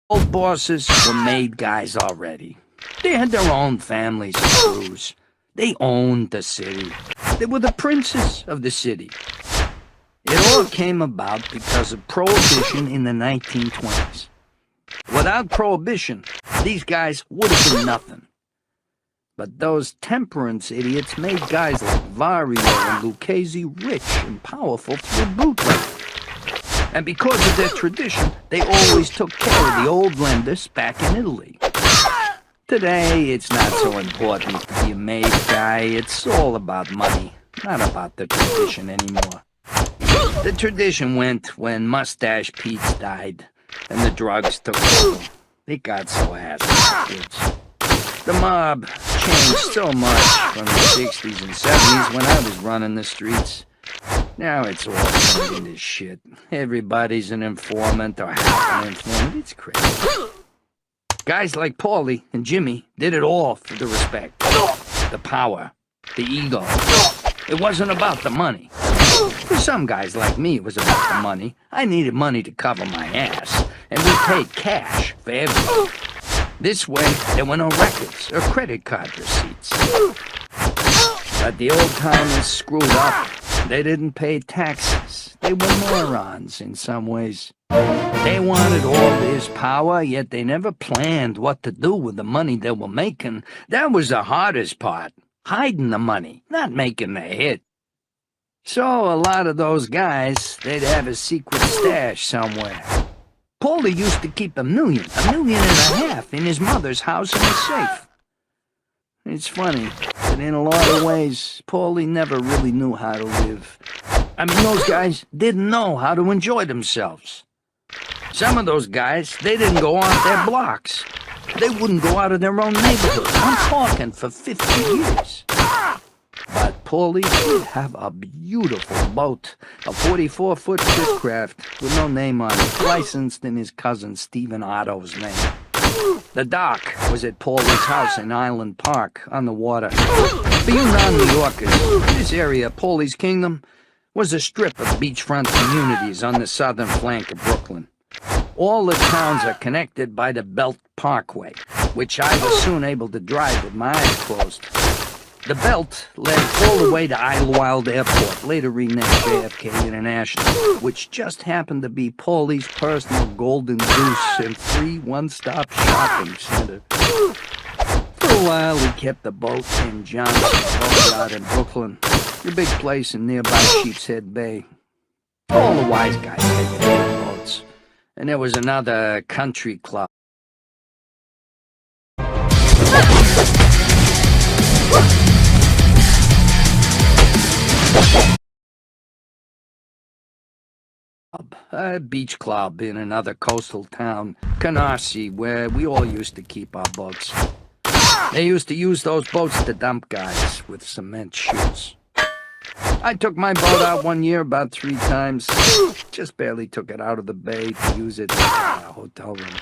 Old bosses were made guys already. They had their own families and crews. They owned the city. They were the princes of the city. It all came about because of Prohibition in the 1920s. Without Prohibition, these guys would have been nothing. But those temperance idiots made guys like Vario and Lucchese rich and powerful through bootlegging. And because of their tradition, they always took care of the old lenders back in Italy. Today, it's not so important to be a made guy. It's all about money, not about the tradition anymore. The tradition went when Mustache Pete's died, and the drugs took over. It got so ass backwards. The mob changed so much from the 60s and 70s when I was running the streets. Now it's all turned into shit. Everybody's an informant or half an informant. It's crazy. Guys like Paulie and Jimmy did it all for the respect, the power, the ego. It wasn't about the money. For some guys like me, it was about the money. I needed money to cover my ass, and we paid cash for everything. This way, there were no records or credit card receipts. But the old-timers screwed up. They didn't pay taxes. They were morons in some ways. They wanted all this power, yet they never planned what to do with the money they were making. That was the hardest part, hiding the money, not making the hit. So a lot of those guys, they'd have a secret stash somewhere. Paulie used to keep $1.5 million in his mother's house in a safe. It's funny, but in a lot of ways, Paulie never really knew how to live. I mean, those guys didn't know how to enjoy themselves. Some of those guys, they didn't go off their blocks. They wouldn't go out of their own neighborhood. I'm talking for 50 years. But Paulie did have a beautiful boat, a 44-foot shipcraft with no name on it, licensed in his cousin Stephen Otto's name. The dock was at Paulie's house in Island Park, on the water. For you non-New Yorkers, this area, Paulie's Kingdom, was a strip of beachfront communities on the southern flank of Brooklyn. All the towns are connected by the Belt Parkway, which I was soon able to drive with my eyes closed. The Belt led all the way to Idlewild Airport, later renamed JFK International, which just happened to be Paulie's personal golden goose and free one-stop shopping center. For a while, he kept the boat in Johnson Boatyard in Brooklyn, the big place in nearby Sheepshead Bay. All the wise guys had their boats, and there was another country club. A beach club in another coastal town, Canarsie, where we all used to keep our boats. They used to use those boats to dump guys with cement chutes. I took my boat out one year about 3 times. Just barely took it out of the bay to use it as a hotel room.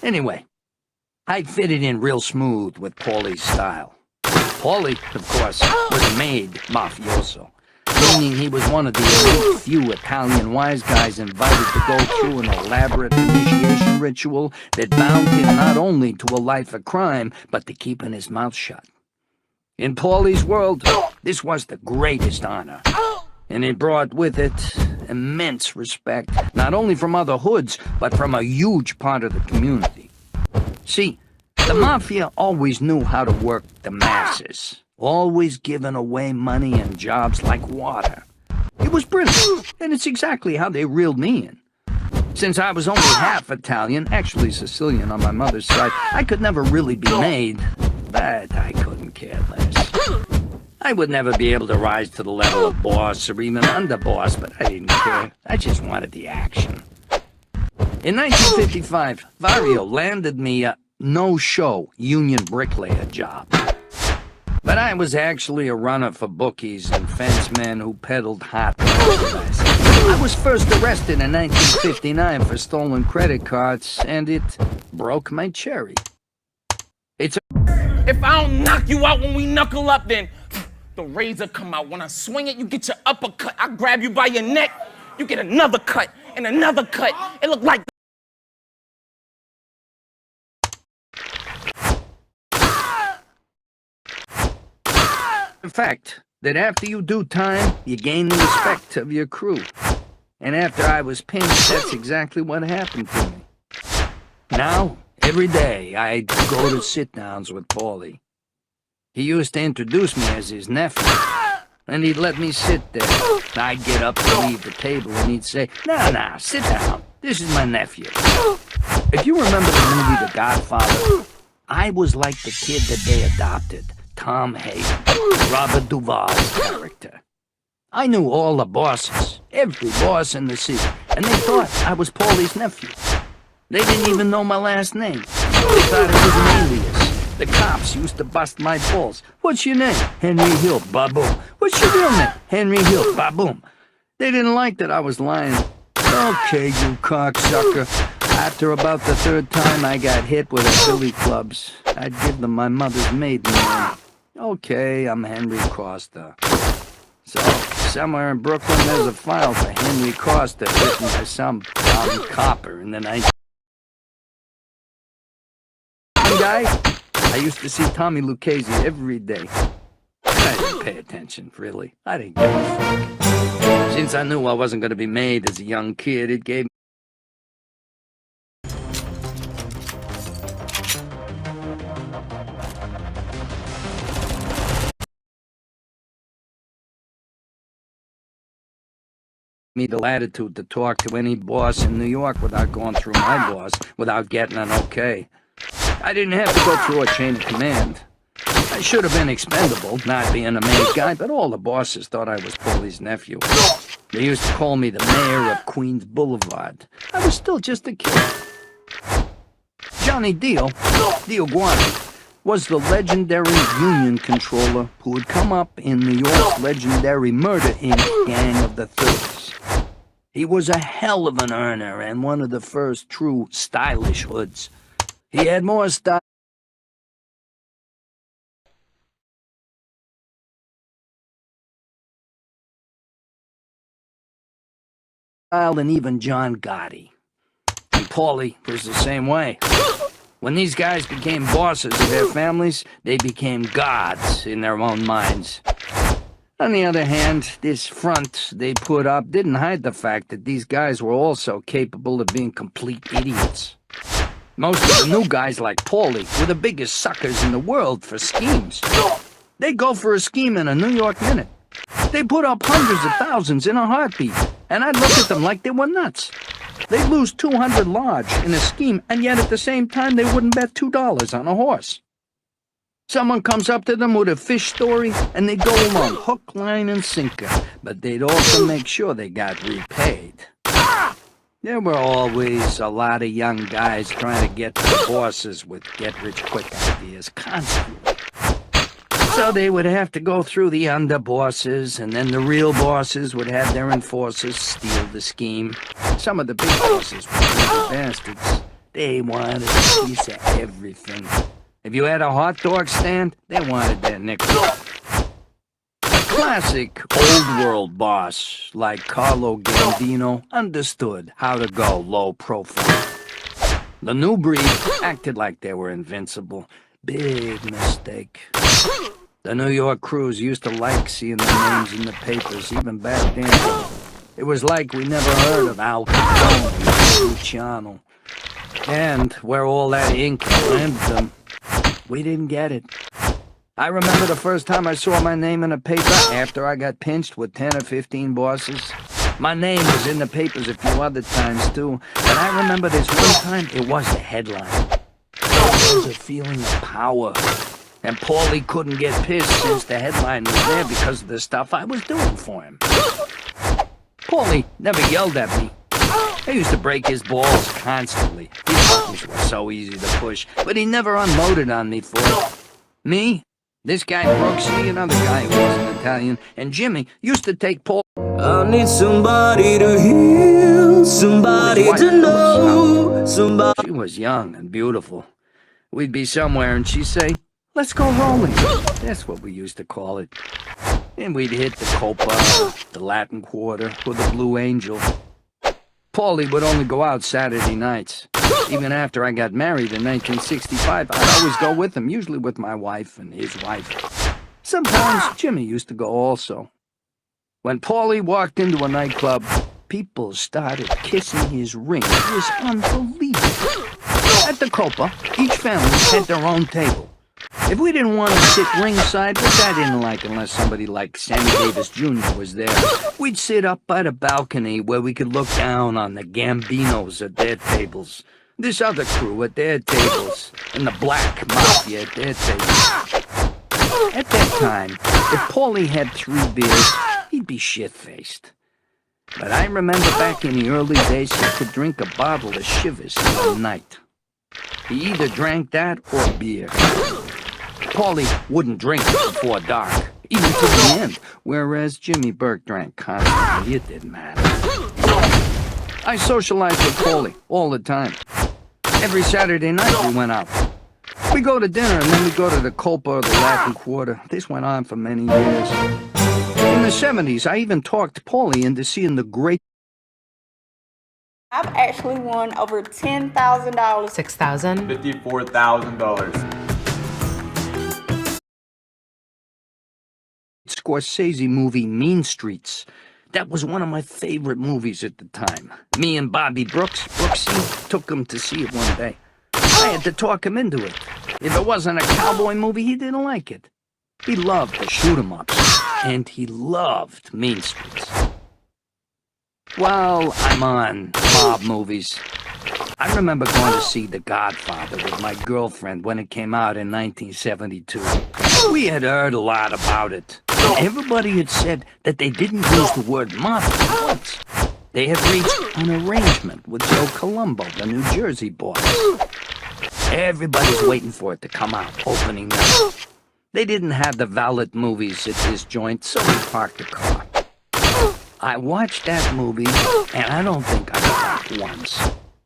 Anyway, I fitted in real smooth with Paulie's style. Paulie, of course, was a made mafioso, meaning he was one of the elite few Italian wise guys invited to go through an elaborate initiation ritual that bound him not only to a life of crime, but to keeping his mouth shut. In Paulie's world, this was the greatest honor, and it brought with it immense respect, not only from other hoods, but from a huge part of the community. See, the Mafia always knew how to work the masses, always giving away money and jobs like water. It was brilliant, and it's exactly how they reeled me in. Since I was only half Italian, actually Sicilian on my mother's side, I could never really be made, but I couldn't care less. I would never be able to rise to the level of boss or even underboss, but I didn't care. I just wanted the action. In 1955, Vario landed me a no-show union bricklayer job. But I was actually a runner for bookies and fencemen who peddled hot merchandise. I was first arrested in 1959 for stolen credit cards, and it broke my cherry. It's If I don't knock you out when we knuckle up, then the razor come out. When I swing it, you get your uppercut. I grab you by your neck, you get another cut. in another cut. It looked like the fact that after you do time, you gain the respect of your crew. And after I was pinched, that's exactly what happened to me. Now, every day, I'd go to sit-downs with Paulie. He used to introduce me as his nephew, and he'd let me sit there. I'd get up to leave the table, and he'd say, "Nah, sit down. This is my nephew." If you remember the movie The Godfather, I was like the kid that they adopted, Tom Hagen, Robert Duvall's character. I knew all the bosses, every boss in the city, and they thought I was Paulie's nephew. They didn't even know my last name. They thought it was an alias. The cops used to bust my balls. "What's your name?" "Henry Hill, baboom." "What's your real name?" "Henry Hill, baboom." They didn't like that I was lying. "Okay, you cocksucker." After about the third time I got hit with a billy clubs, I'd give them my mother's maiden name. "Okay, I'm Henry Costa." So, somewhere in Brooklyn, there's a file for Henry Costa written by some dumb copper in the 19th. One guy, I used to see Tommy Lucchese every day. I didn't pay attention, really. I didn't give a fuck. Since I knew I wasn't going to be made as a young kid, it gave me the latitude to talk to any boss in New York without going through my boss, without getting an okay. I didn't have to go through a chain of command. I should have been expendable, not being a made guy, but all the bosses thought I was Paulie's nephew. They used to call me the mayor of Queens Boulevard. I was still just a kid. Johnny Dio Guardi, was the legendary union controller who had come up in New York's legendary Murder Inc. gang of the 30s. He was a hell of an earner and one of the first true stylish hoods. He had more style than even John Gotti. And Paulie was the same way. When these guys became bosses of their families, they became gods in their own minds. On the other hand, this front they put up didn't hide the fact that these guys were also capable of being complete idiots. Most of the new guys like Paulie were the biggest suckers in the world for schemes. They'd go for a scheme in a New York minute. They'd put up hundreds of thousands in a heartbeat, and I'd look at them like they were nuts. They'd lose 200 large in a scheme, and yet at the same time they wouldn't bet $2 on a horse. Someone comes up to them with a fish story, and they'd go along hook, line, and sinker, but they'd also make sure they got repaid. There were always a lot of young guys trying to get to the bosses with get-rich-quick ideas constantly. So they would have to go through the underbosses, and then the real bosses would have their enforcers steal the scheme. Some of the big bosses were evil bastards. They wanted a piece of everything. If you had a hot dog stand, they wanted their nickel. A classic old-world boss like Carlo Gambino understood how to go low profile. The new breed acted like they were invincible. Big mistake. The New York crews used to like seeing their names in the papers, even back then. It was like we never heard of Al Capone or Luciano. And where all that ink landed them, we didn't get it. I remember the first time I saw my name in a paper after I got pinched with 10 or 15 bosses. My name was in the papers a few other times, too. But I remember this one time, it was the headline. There was a feeling of power. And Paulie couldn't get pissed since the headline was there because of the stuff I was doing for him. Paulie never yelled at me. I used to break his balls constantly. His buttons were so easy to push, but he never unloaded on me for it. Me, this guy Brooksy, another guy who wasn't Italian, and Jimmy used to take Paul. I need somebody to heal, somebody to know, somebody. She was young and beautiful. We'd be somewhere and she'd say, "Let's go rolling." That's what we used to call it. And we'd hit the Copa, the Latin Quarter, or the Blue Angel. Paulie would only go out Saturday nights. Even after I got married in 1965, I'd always go with him, usually with my wife and his wife. Sometimes Jimmy used to go also. When Paulie walked into a nightclub, people started kissing his ring. It was unbelievable. At the Copa, each family had their own table. If we didn't want to sit ringside, which I didn't like unless somebody like Sammy Davis Jr. was there, we'd sit up by the balcony where we could look down on the Gambinos at their tables, this other crew at their tables, and the Black Mafia at their tables. At that time, if Paulie had 3 beers, he'd be shit-faced. But I remember back in the early days, he could drink a bottle of Chivas in a night. He either drank that or beer. Paulie wouldn't drink before dark, even to the end, whereas Jimmy Burke drank constantly. It didn't matter. I socialized with Paulie all the time. Every Saturday night we went out. We go to dinner and then we go to the Copa or the Latin Quarter. This went on for many years. In the 70s, I even talked Paulie into seeing the great... I've actually won over $10,000. $6,000. $54,000. Scorsese movie Mean Streets. That was one of my favorite movies at the time. Me and Bobby Brooksy took him to see it one day. I had to talk him into it. If it wasn't a cowboy movie, he didn't like it. He loved the shoot-'em-ups, and he loved Mean Streets. Well, I'm on mob movies. I remember going to see The Godfather with my girlfriend when it came out in 1972. We had heard a lot about it. Everybody had said that they didn't use the word mafia once. They had reached an arrangement with Joe Colombo, the New Jersey boss. Everybody's waiting for it to come out, opening night. They didn't have the valet movies at this joint, so we parked the car. I watched that movie, and I don't think I laughed once.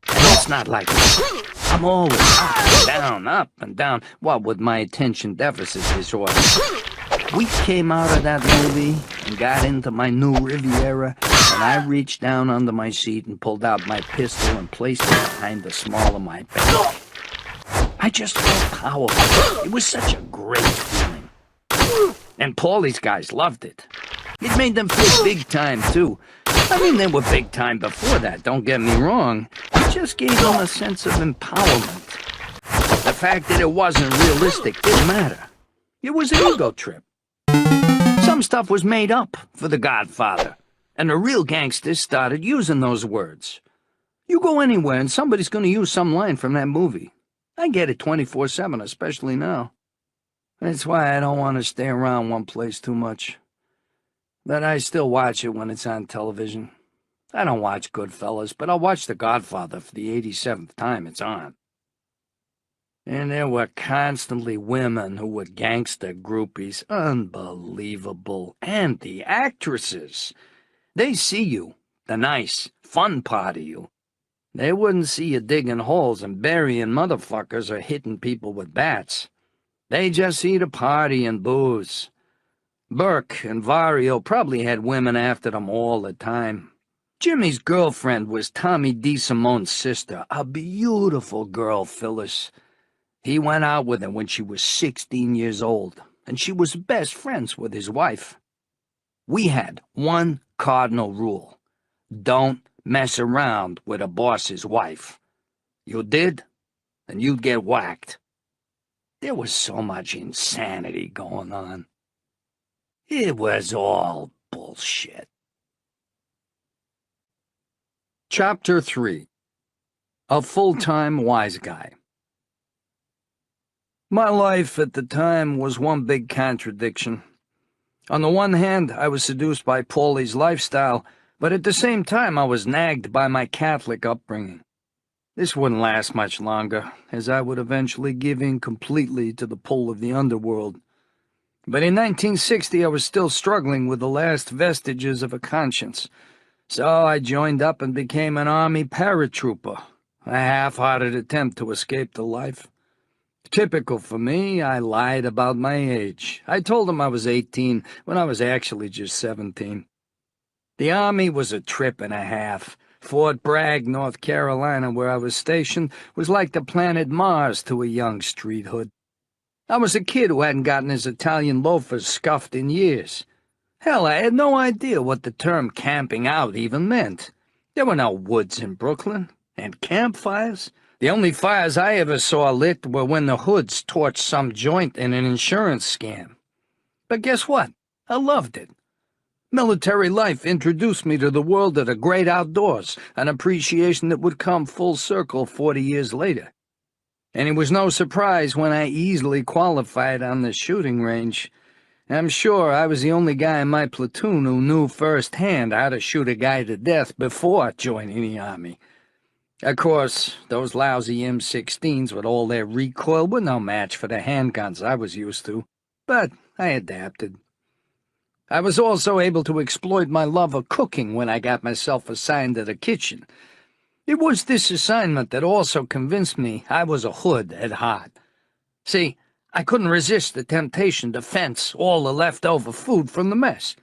And that's not like me. I'm always up and down, what with my attention deficit disorder. We came out of that movie and got into my new Riviera, and I reached down under my seat and pulled out my pistol and placed it behind the small of my back. I just felt powerful. It was such a great feeling. And Paulie's guys loved it. It made them feel big time, too. I mean, they were big time before that, don't get me wrong. It just gave them a sense of empowerment. The fact that it wasn't realistic didn't matter. It was an ego trip. Some stuff was made up for The Godfather, and the real gangsters started using those words. You go anywhere and somebody's going to use some line from that movie. I get it 24/7, especially now. That's why I don't want to stay around one place too much. But I still watch it when it's on television. I don't watch Goodfellas, but I'll watch The Godfather for the 87th time it's on. And there were constantly women who were gangster groupies. Unbelievable. And the actresses. They see you, the nice, fun part of you. They wouldn't see you digging holes and burying motherfuckers or hitting people with bats. They just see the party and booze. Burke and Vario probably had women after them all the time. Jimmy's girlfriend was Tommy DeSimone's sister, a beautiful girl, Phyllis. He went out with her when she was 16 years old, and she was best friends with his wife. We had one cardinal rule. Don't mess around with a boss's wife. You did, and you'd get whacked. There was so much insanity going on. It was all bullshit. Chapter 3. A Full-Time Wise Guy. My life at the time was one big contradiction. On the one hand, I was seduced by Paulie's lifestyle, but at the same time I was nagged by my Catholic upbringing. This wouldn't last much longer, as I would eventually give in completely to the pull of the underworld. But in 1960 I was still struggling with the last vestiges of a conscience, so I joined up and became an Army paratrooper, a half-hearted attempt to escape the life. Typical for me, I lied about my age. I told them I was 18 when I was actually just 17. The Army was a trip and a half. Fort Bragg, North Carolina, where I was stationed, was like the planet Mars to a young street hood. I was a kid who hadn't gotten his Italian loafers scuffed in years. Hell, I had no idea what the term camping out even meant. There were no woods in Brooklyn, and campfires. The only fires I ever saw lit were when the hoods torched some joint in an insurance scam. But guess what? I loved it. Military life introduced me to the world of the great outdoors, an appreciation that would come full circle 40 years later. And it was no surprise when I easily qualified on the shooting range. I'm sure I was the only guy in my platoon who knew firsthand how to shoot a guy to death before joining the Army. Of course, those lousy M16s with all their recoil were no match for the handguns I was used to, but I adapted. I was also able to exploit my love of cooking when I got myself assigned to the kitchen. It was this assignment that also convinced me I was a hood at heart. See, I couldn't resist the temptation to fence all the leftover food from the mess.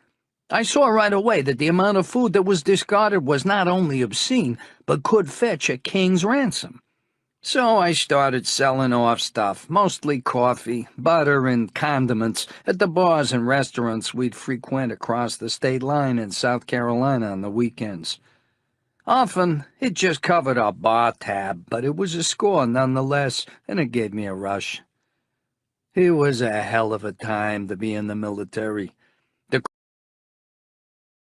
I saw right away that the amount of food that was discarded was not only obscene, but could fetch a king's ransom. So I started selling off stuff, mostly coffee, butter, and condiments, at the bars and restaurants we'd frequent across the state line in South Carolina on the weekends. Often, it just covered our bar tab, but it was a score nonetheless, and it gave me a rush. It was a hell of a time to be in the military.